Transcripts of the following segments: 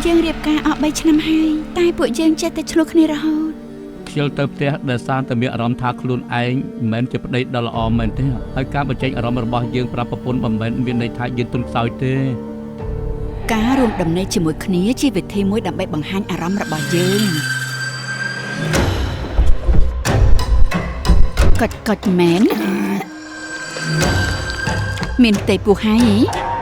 យើងរៀបការអស់3ឆ្នាំហើយតែពួកយើងចេះតែឆ្លោះគ្នារហូតខ្ជិលទៅផ្ទះដែលសារតែមានអារម្មណ៍ថាខ្លួនឯងមិនមែនជាប្តីដ៏ល្អមែនទេហើយការបញ្ចេញអារម្មណ៍របស់យើងប្រាប់ប្រពន្ធមិនមែនមានន័យថាយើងទន់ខ្សោយទេការរួមដំណេកជាមួយគ្នាជាវិធីមួយដើម្បីបង្ហាញអារម្មណ៍របស់យើងកុចមែនមានផ្ទៃពោះហើយ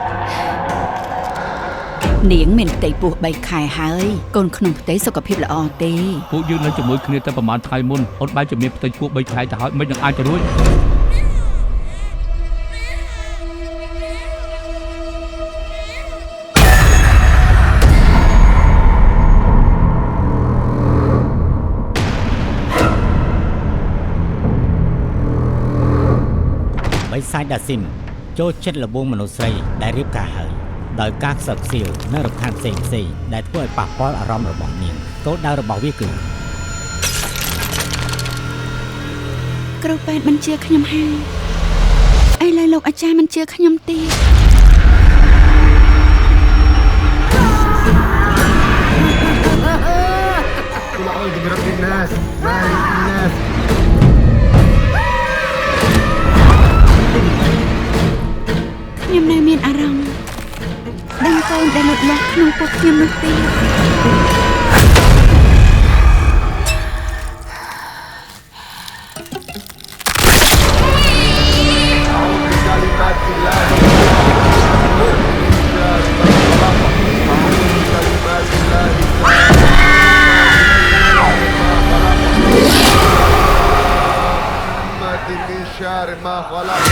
នាងមានផ្ទៃពោះ3ខែហើយកូនក្នុងផ្ទៃសុខភាពល្អទេពួកយើងនៅជាមួយគ្នាតែប្រហែលថ្ងៃមុនអូនបែរជាមានផ្ទៃពោះ3ខែទៅហើយមិននឹងអាចទៅរួចបិសាចដាស៊ីនចូលចិត្តលបងមនុស្សស្រីដែលរៀបការហើយដោយការខ្សឹបខ្សៀវនិងរំខានផ្សេងដែលធ្វើឲ្យប៉ះពាល់អារម្មណ៍របស់នាងគោលដៅរបស់វាគឺគ្រូពេទ្យមិនជឿខ្ញុំហើយឥឡូវលោកអាចារ្យមិនជឿខ្ញុំទៀតខ្ញុំនៅមានអារម្មណ៍ដឹងកូនដែលលូតលាស់ក្នុងពួកខ្ញុំនោះទៀតما خلق